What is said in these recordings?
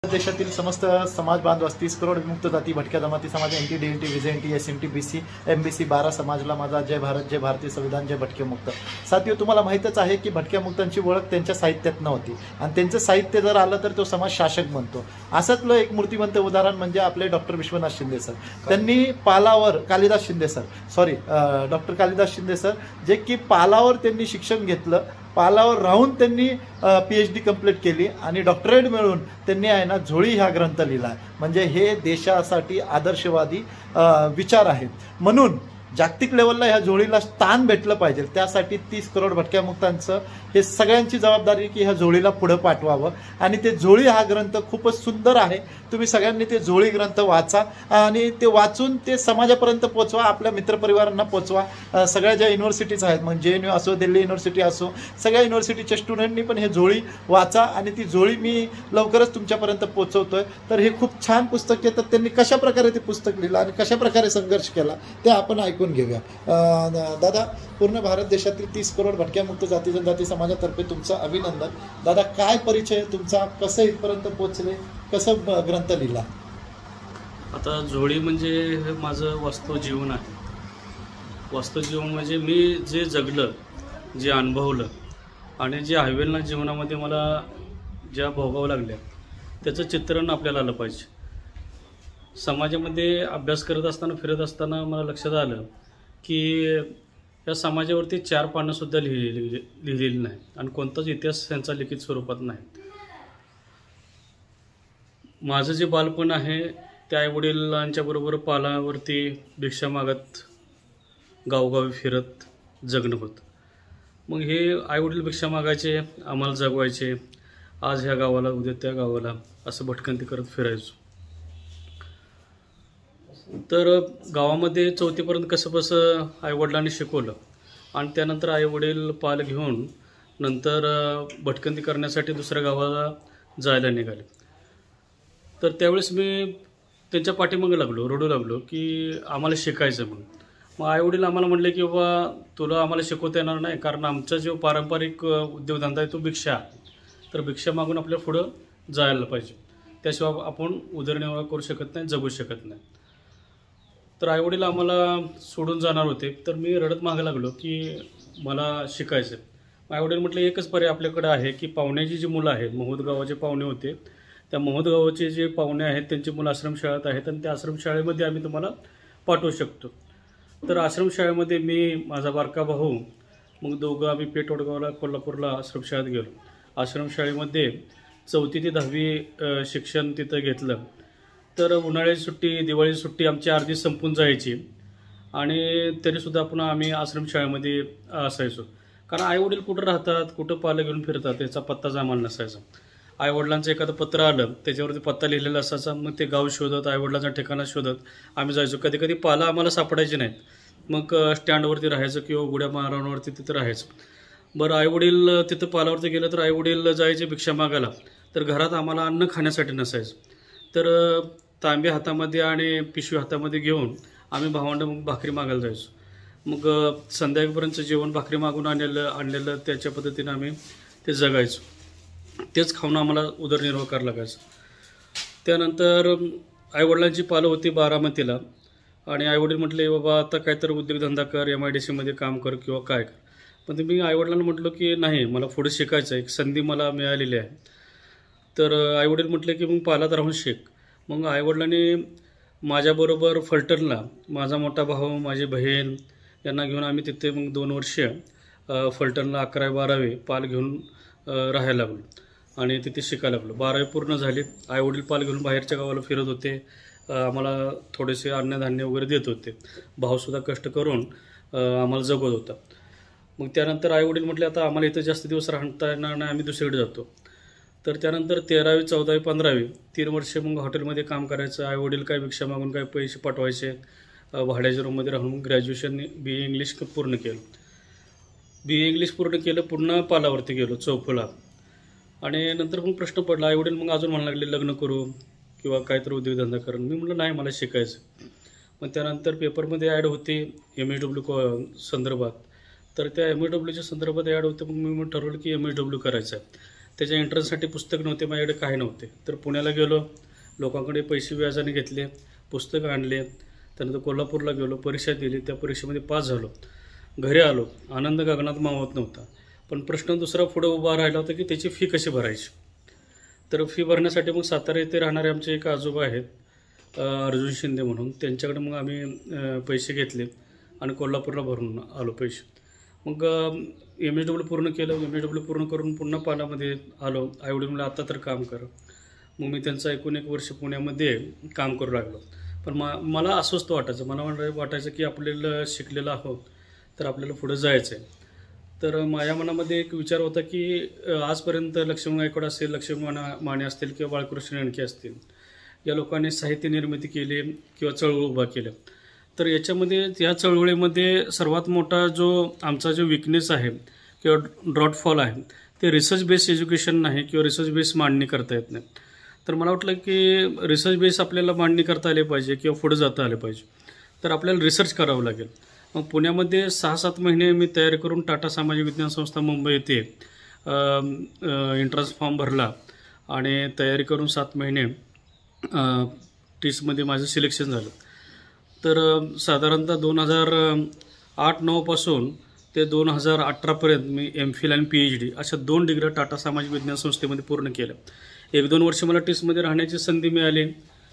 देशातील समस्त समाज बांधव 30 करोड विमुक्त जाती भटक्या जमाती समाज NT DNT VJNT SMT BC MBC 12 समाजला माझा जय भारत जय भारतीय संविधान जय भटके मुक्त। साथियो, तुम्हाला माहीतच आहे की भटक्या मुक्तांची ओळख त्यांच्या साहित्यात नव्हती आणि त्यांचं साहित्य जर आलं तर तो समाज शासक बनतो। असंतलं एक मूर्तिमंत उदाहरण म्हणजे आपले डॉक्टर विश्वनाथ शिंदे सर। त्यांनी पालावर Kalidas Shinde sir doctor Kalidas Shinde sir जे की पालावर त्यांनी शिक्षण घेतलं, पालावर राहून त्यांनी PhD कंप्लीट केली आणि डॉक्टरेट मिळवून त्यांनी आहे ना झोळी हा ग्रंथ लिहिला। म्हणजे हे देशासाठी आदर्शवादी विचार आहेत। म्हणून जागतिक लेवलला ह्या झोळीला स्थान भेटलं पाहिजे। त्यासाठी 30 करोड भटक्या मुक्तांचं हे सगळ्यांची जबाबदारी की ह्या झोळीला पुढे पाठवावं आणि ते झोळी हा ग्रंथ खूपच सुंदर आहे। तुम्ही सगळ्यांनी ते झोळी ग्रंथ वाचा आणि ते वाचून ते समाजापर्यंत पोहोचवा, आपल्या मित्रपरिवारांना पोहोचवा। सगळ्या ज्या युनिव्हर्सिटीज आहेत म्हणजे JNU असो, दिल्ली युनिव्हर्सिटी असो, सगळ्या युनिव्हर्सिटीच्या स्टुडंटनी पण हे झोळी वाचा आणि ती झोळी मी लवकरच तुमच्यापर्यंत पोहोचवतोय। तर हे खूप छान पुस्तक आहे। तर त्यांनी कशा प्रकारे ते पुस्तक लिहिलं आणि कशा प्रकारे संघर्ष केला ते आपण ऐकून घेऊया। दादा, पूर्ण भारत देशातील 30 करोड भटक्या मुक्त जाती जनजाती समाजातर्फे तुमचं अभिनंदन। दादा, काय परिचय तुमचा, कसं इथपर्यंत पोहोचले, कसं ग्रंथ लिहिला? आता झोळी म्हणजे हे माझं वास्तव जीवन आहे। वास्तव जीवन म्हणजे मी जे जगलं, जे अनुभवलं आणि जे हवेलना जीवनामध्ये मला ज्या भोगावं लागल्या त्याचं चित्रण आपल्याला आलं पाहिजे। समाजामध्ये अभ्यास करत असताना, फिरत असताना मला लक्षात आलं की या समाजावरती 4 पानंसुद्धा लिहिलेली नाही आणि कोणताच इतिहास त्यांचा लिखित स्वरूपात नाही। माझं जे बालपण आहे त्या आईवडिलांच्याबरोबर पालावरती भिक्षा मागत गावोगावी फिरत जगणं होतं। मग हे आईवडील भिक्षा मागायचे, आम्हाला जगवायचे, आज ह्या गावाला उद्या त्या गावाला असं भटकंती करत फिरायचो। तर गावामध्ये 4थीपर्यंत कसं आईवडिलांनी शिकवलं आणि त्यानंतर आईवडील पाल घेऊन नंतर भटकंती करण्यासाठी दुसऱ्या गावाला जायला निघाले। तर त्यावेळेस मी त्यांच्या पाठीमागे लागलो, रडू लागलो की आम्हाला शिकायचं म्हणून। मग आईवडील आम्हाला म्हणले की बाबा तुला आम्हाला शिकवता येणार नाही, कारण आमचा जो पारंपरिक उद्योगधंदा आहे तो भिक्षा आहे। तर भिक्षा मागून आपल्या पुढं जायला पाहिजे, त्याशिवाय आपण उदरनिर्वाह करू शकत नाही, जगू शकत नाही। तर आईवडील आम्हाला सोडून जाणार होते, तर मी रडत मागे लागलो की मला शिकायचं। आईवडील म्हटलं एकच पर्याय आपल्याकडे आहे की पाहुण्याची जी मुलं आहेत, महूद गावाचे पाहुणे होते, त्या महूद गावाचे जे पाहुणे आहेत त्यांची मुलं आश्रमशाळेत आहेत आणि त्या आश्रमशाळेमध्ये आम्ही तुम्हाला पाठवू शकतो। तर आश्रमशाळेमध्ये मी, माझा बारका भाऊ, मग दोघं आम्ही पेठवडगावला कोल्हापूरला आश्रमशाळेत गेलो। आश्रमशाळेमध्ये 4थी ते 10वी शिक्षण तिथं घेतलं। तर उन्हाळ्याची सुट्टी, दिवाळीची सुट्टी आमची अर्धी संपून जायची आणि तरीसुद्धा पुन्हा आम्ही आश्रमशाळेमध्ये असायचो, कारण आईवडील कुठं राहतात, कुठं पालं घेऊन फिरतात याचा पत्ताच आम्हाला नसायचा। आईवडिलांचं एखादं पत्र आलं त्याच्यावरती पत्ता लिहिलेला असायचा, मग ते गाव शोधत, आईवडिलांचा ठिकाणा शोधत आम्ही जायचो। कधी कधी पाला आम्हाला सापडायचे नाहीत, मग स्टँडवरती राहायचं किंवा उघड्या मारांवरती तिथं राहायचं। बरं, आईवडील तिथं पालावरती गेलं तर आईवडील जायचे भिक्षा मागायला, तर घरात आम्हाला अन्न खाण्यासाठी नसायचं। तर तांबे हातामध्ये आणि पिशवी हातामध्ये घेऊन आम्ही भावंड मग भाकरी मागायला जायचो। मग संध्याकाळपर्यंत जेवण भाकरी मागून आणलेलं त्याच्या पद्धतीनं आम्ही ते जगायचो। तेच खाऊन आम्हाला उदरनिर्वाह करायला लागायचा। त्यानंतर आईवडिलांची पालं होती बारामतीला आणि आईवडील म्हटले बाबा आता काहीतरी उद्योगधंदा कर, MIDC मध्ये काम कर किंवा काय कर। पण मी आईवडिलांना म्हटलं की नाही, मला पुढे शिकायचं आहे, एक संधी मला मिळालेली आहे। तर आईवडील म्हटले की मग पालात राहून शिक। मग आईवडिलांनी माझ्याबरोबर फलटणला, माझा मोठा भाऊ, माझी बहीण यांना घेऊन आम्ही तिथे मग 2 वर्ष फलटणला 11वी 12वी पाल घेऊन राहायला लागलो आणि तिथे शिकायला लागलो। 12वी पूर्ण झाली। आईवडील पाल घेऊन बाहेरच्या गावाला फिरत होते, आम्हाला थोडेसे अन्नधान्य वगैरे देत होते। भाऊसुद्धा कष्ट करून आम्हाला जगवत होता। मग त्यानंतर आईवडील म्हटले आता आम्हाला इथं जास्त दिवस राहता येणार नाही, आम्ही दुसरीकडे जातो। तर त्यानंतर 13वी 14वी 15वी 3 वर्ष मग हॉटेलमध्ये काम करायचं। आईवडील काय भिक्षा मागून काय पैसे पाठवायचे, भाड्याच्या रूममध्ये राहून ग्रॅज्युएशन BA इंग्लिश पूर्ण केलं। BA इंग्लिश पूर्ण केलं, पुन्हा पालावरती गेलो चौफुला आणि नंतर मग प्रश्न पडला, आईवडील मग अजून म्हणायला लागले लग्न करू किंवा काहीतरी उद्योगधंदा करून। मी म्हटलं नाही, मला शिकायचं। मग त्यानंतर पेपरमध्ये ॲड होती MSW संदर्भात, तर त्या MSWच्या संदर्भात ॲड होतं। मग मी ठरवलं की MSW करायचं आहे। त्याच्या एंट्रन्ससाठी पुस्तक नव्हते, माझ्याकडे काही नव्हते. तर पुण्याला गेलो, लोकांकडे पैसे व्याजाने घेतले, पुस्तकं आणले. त्यानंतर कोल्हापूरला गेलो, परीक्षा दिली, त्या परीक्षेमध्ये पास झालो. घरी आलो, आनंद गगनात मावत नव्हता. पण प्रश्न दुसरा पुढे उभा राहिला होता की त्याची फी कशी भरायची. तर फी भरण्यासाठी मग सातारा येथे राहणारे आमचे एक आजोबा आहेत, अर्जुन शिंदे म्हणून, त्यांच्याकडे मग आम्ही पैसे घेतले आणि कोल्हापूरला भरून आलो पैसे. मग MSW पूर्ण केलं. MSW पूर्ण करून पुन्हा पालामध्ये आलो. आईवडील म्हणले आता तर काम कर. मग मी त्यांचं 1 वर्ष पुण्यामध्ये काम करू लागलो. पण मला अस्वस्थ वाटायचं. मला वाटायचं की आपल्याला शिकलेलं आहोत तर आपल्याला पुढे जायचं आहे. तर माझ्या मनामध्ये एक विचार होता की आजपर्यंत लक्ष्मण गायकवाड असेल, लक्ष्मण माने असतील किंवा बाळकृष्ण रेणके असतील, या लोकांनी साहित्य निर्मिती केली किंवा चळवळ उभा केल्या. तर याच्यामध्ये या चळवळीमध्ये सर्वात मोठा जो आमचा जो विकनेस आहे किंवा ड्रॉटफॉल आहे ते रिसर्च बेस्ड एज्युकेशन नाही किंवा रिसर्च बेस्ड मांडणी करता येत नाही. तर मला वाटलं की रिसर्च बेस आपल्याला मांडणी करता आली पाहिजे किंवा पुढे जाता आले पाहिजे. तर आपल्याला रिसर्च करावं लागेल. मग पुण्यामध्ये 6-7 महिने मी तयारी करून टाटा सामाजिक विज्ञान संस्था मुंबई येथे एंट्रन्स फॉर्म भरला आणि तयारी करून 7 महिने टीसमध्ये माझं सिलेक्शन झालं. तर साधारणतः 2008-09 पासून ते 2018पर्यंत मी MPhil आणि PhD अशा 2 डिग्र्या टाटा सामाजिक विज्ञान संस्थेमध्ये पूर्ण केल्या. 1-2 वर्ष मला टीसमध्ये राहण्याची संधी मिळाली,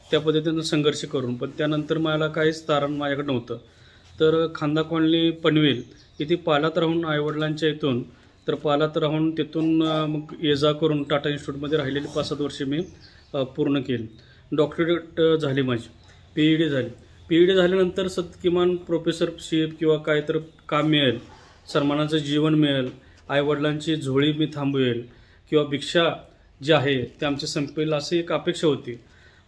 त्या पद्धतीनं संघर्ष करून. पण त्यानंतर मला काहीच तारण माझ्याकडे नव्हतं. तर खांदा कॉलनी पनवेल इथे पालात राहून आईवडिलांच्या इथून, तर पालात राहून तिथून मग ये जा करून टाटा इन्स्टिट्यूटमध्ये राहिलेली 5-7 वर्षे मी पूर्ण केली. डॉक्टरेट झाली माझी, PhD झाली. PhD झाल्यानंतर किमान प्रोफेसरशिप किंवा काय तर काम मिळेल, सन्मानाचं जीवन मिळेल, आईवडिलांची झोळी मी थांबवेल किंवा भिक्षा जी आहे ते आमची संपेल अशी एक अपेक्षा होती.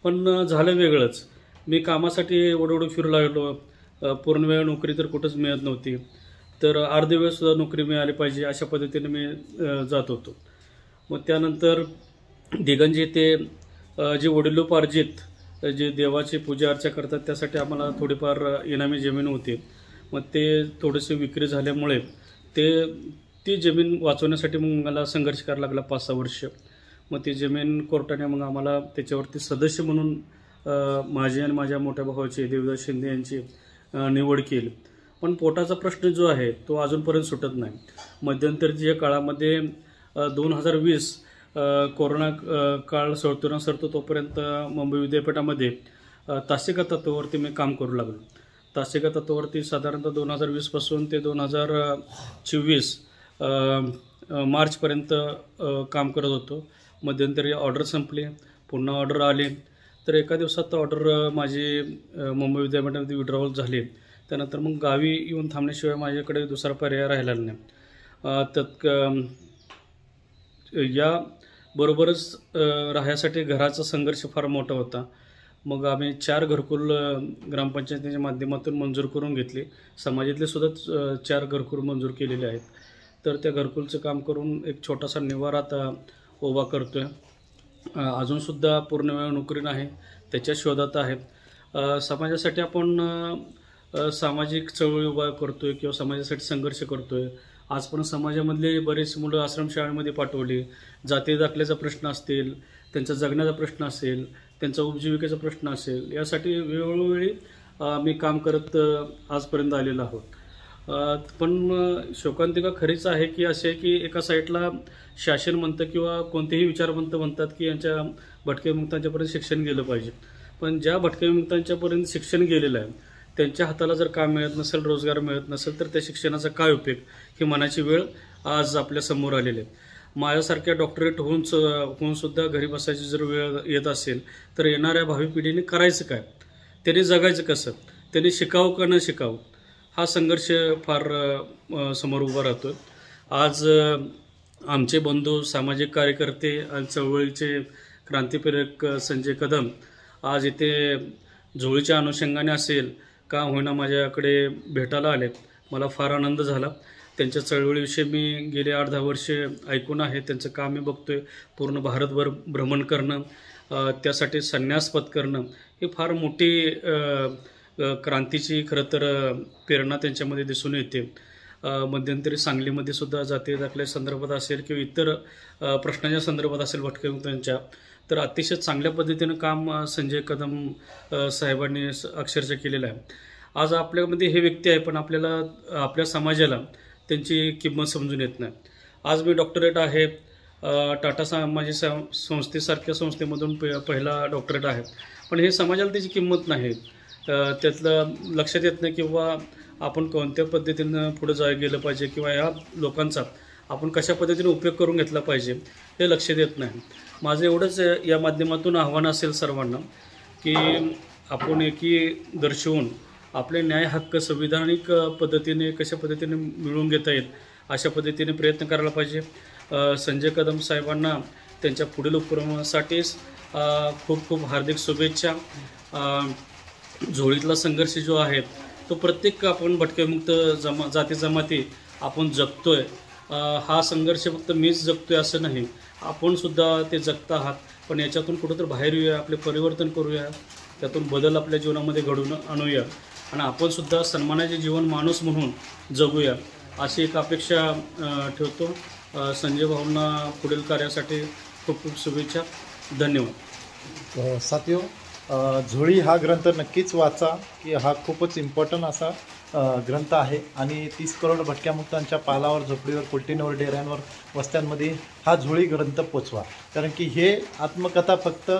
पण झालं वेगळंच. मी कामासाठी एवढं फिरू लागलो. पूर्ण वेळ नोकरी तर कुठंच मिळत नव्हती. तर अर्धे वेळसुद्धा नोकरी मिळाली पाहिजे अशा पद्धतीने मी जात होतो. मग त्यानंतर दिगंजी ते जे वडिलोपार्जित जे देवाची पूजा अर्चा करतात त्यासाठी आम्हाला थोडीफार इनामी जमीन होती. मग ते थोडेसे विक्री झाल्यामुळे ती जमीन वाचवण्यासाठी मग मला संघर्ष करायला लागला 5-6 वर्ष. मग ती जमीन कोर्टाने मग आम्हाला त्याच्यावरती सदस्य म्हणून माझी आणि माझ्या मोठ्या भावाची देवदास शिंदे यांची निवड केली. पण पोटाचा प्रश्न जो आहे तो अजूनपर्यंत सुटत नाही. मध्यंतरीच्या काळामध्ये 2020 कोरोना काळ सरतो तोपर्यंत मुंबई विद्यापीठामध्ये तासिका तत्वावरती मी काम करू लागलो. तासिका तत्वावरती साधारणतः 2020 पासून ते 2024 मार्चपर्यंत काम करत होतो. मध्यंतरी ऑर्डर संपली, पुन्हा ऑर्डर आली. तर एका दिवसात ऑर्डर माझी मुंबई विद्यापीठामध्ये विड्रॉवल झाली. त्यानंतर मग गावी येऊन थांबण्याशिवाय माझ्याकडे दुसरा पर्याय राहिला नाही. याबरोबरच राहण्यासाठी घराचा संघर्ष फार मोठा होता. मग आम्ही 4 घरकुल ग्रामपंचायतीच्या माध्यमातून मंजूर करून घेतले. समाजातले सुद्धा 4 घरकुल मंजूर केलेले आहेत. तर त्या घरकुलचं काम करून एक छोटासा निवारा आता उभा करतो आहे. अजूनसुद्धा पूर्ण वेळ नोकरी नाही, त्याच्या शोधात आहे. समाजासाठी आपण सामाजिक चळवळी उभा करतो आहे किंवा समाजासाठी संघर्ष करतो आहे. आज पण समाजामधले बरेच मुलं आश्रमशाळेमध्ये पाठवली. जाती दाखल्याचा प्रश्न असतील, त्यांचा जगण्याचा प्रश्न असेल, त्यांचा उपजीविकेचा प्रश्न असेल, यासाठी वेळोवेळी मी काम करत आजपर्यंत आलेलो आहोत. पण शोकांतिका खरीच आहे की असे की एका साईडला शासन म्हणतं किंवा कोणतेही विचारवंत म्हणतात की यांच्या भटक्या विमुक्तांच्यापर्यंत शिक्षण गेलं पाहिजे. पण ज्या भटक्या विमुक्तांच्यापर्यंत शिक्षण गेलेलं आहे त्यांच्या हाताला जर काम मिळत नसेल, रोजगार मिळत नसेल, तर त्या शिक्षणाचा काय उपयोग ही मनाची वेळ आज आपल्या समोर आलेली आहे. माझ्यासारख्या डॉक्टरेट होऊन सुद्धा घरी बसायची जर वेळ येत असेल तर येणाऱ्या भावी पिढीने करायचं काय, त्यांनी जगायचं कसं, त्यांनी शिकावं का न शिकावं, हा संघर्ष फार समोर उभा राहतो. आज आमचे बंधू सामाजिक कार्यकर्ते आणि चळवळीचे क्रांतिप्रेरक संजय कदम आज इथे झोळीच्या अनुषंगाने असेल का होईना माझ्याकडे भेटायला आले. मला फार आनंद झाला. त्यांच्या चळवळीविषयी मी गेले 8-10 वर्षे ऐकून आहे. त्यांचं काम मी बघतोय. पूर्ण भारतभर भ्रमण करणं, त्यासाठी संन्यास पत्करणं ही फार मोठी क्रांतीची खरं तर प्रेरणा त्यांच्यामध्ये दिसून येते. मध्यंतरी सांगलीमध्ये सुद्धा जाती दाखल्या संदर्भात असेल किंवा इतर प्रश्नांच्या संदर्भात असेल भटक्या तर अतिशय चांगल्या पद्धतीनं काम संजय कदम साहेबांनी अक्षरशः केलेलं आहे. आज आपल्यामध्ये हे व्यक्ती आहे, पण आपल्याला आपल्या समाजाला त्यांची किंमत समजून येत नाही. आज मी डॉक्टरेट आहे, टाटा सामाजिक संस्थेसारख्या संस्थेमधून पहिला डॉक्टरेट आहे, पण हे समाजाला त्याची किंमत नाही. त्यातलं लक्षात येत नाही किंवा आपण कोणत्या पद्धतीनं पुढे गेलं पाहिजे किंवा या लोकांचा आपण कशा पद्धतीने उपयोग करून घेतला पाहिजे हे लक्षात येत नाही. माझं एवढंच या माध्यमातून आव्हान असेल सर्वांना की आपण एकी दर्शवून आपले न्याय हक्क संविधानिक पद्धतीने कशा पद्धतीने मिळवून घेता येईल अशा पद्धतीने प्रयत्न करायला पाहिजे. संजय कदम साहेबांना त्यांच्या पुढील उपक्रमासाठीच खूप खूप हार्दिक शुभेच्छा. झोळीतला संघर्ष जो आहे तो प्रत्येक आपण भटकेमुक्त जाती जमाती आपण जगतोय. हा संघर्ष फक्त मीच जगतोय असं नाही, आपण सुद्धा ते जगत आहात. पण याच्यातून कुठंतरी बाहेर येऊया, आपले परिवर्तन करूया, त्यातून बदल आपल्या जीवनामध्ये घडवून आणूया आणि आपण सुद्धा सन्मानाचे जीवन माणूस म्हणून जगूया अशी एक अपेक्षा ठेवतो. संजय भाऊंना पुढील कार्यासाठी खूप खूप शुभेच्छा. धन्यवाद. साथियो, झोळी हा ग्रंथ नक्कीच वाचा की हा खूपच इम्पॉर्टंट असा ग्रंथ आहे आणि 30 करोड भटक्यामुक्तांच्या पालावर, झोपडीवर, कुलटींवर, डेऱ्यांवर, वस्त्यांमध्ये हा झोळी ग्रंथ पोचवा. कारण की हे आत्मकथा फक्त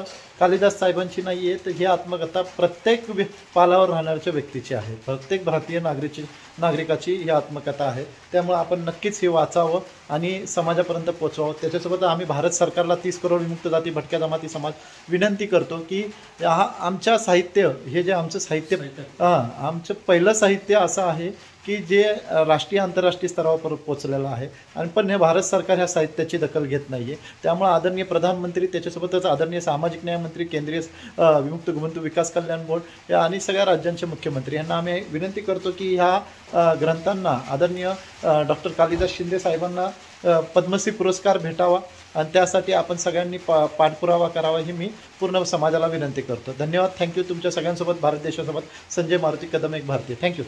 कालिदास साहेबांची नाही आहे, तर ही आत्मकथा प्रत्येक पालावर राहणाऱ्या व्यक्तीची आहे. प्रत्येक भारतीय नागरिकाची ही आत्मकथा आहे. त्यामुळे आपण नक्कीच हे वाचावं आणि समाजापर्यंत पोचवावं. त्याच्यासोबत आम्ही भारत सरकारला 30 करोड विमुक्त जाती भटक्या जमाती समाज विनंती करतो की हा आमच्या साहित्य, हे जे आमचं साहित्य आमचं पहिलं साहित्य असं आहे की जे राष्ट्रीय आंतरराष्ट्रीय स्तरावर पोचलेलं आहे आणि पण हे भारत सरकार ह्या साहित्याची दखल घेत नाही आहे. त्यामुळे आदरणीय प्रधानमंत्री, त्याच्यासोबतच आदरणीय सामाजिक न्यायमंत्री, केंद्रीय विमुक्त घुमंतू विकास कल्याण बोर्ड या आणि सगळ्या राज्यांचे मुख्यमंत्री यांना आम्ही विनंती करतो की ह्या ग्रंथांना आदरणीय डॉक्टर कालिदास शिंदे साहेबांना पद्मश्री पुरस्कार भेटावा आणि त्यासाठी आपण सगळ्यांनी पाठपुरावा करावा ही मी पूर्ण समाजाला विनंती करतो. धन्यवाद. थँक्यू. तुमच्या सगळ्यांसोबत भारत देशासोबत संजय मारुती कदम, एक भारतीय. थँक्यू.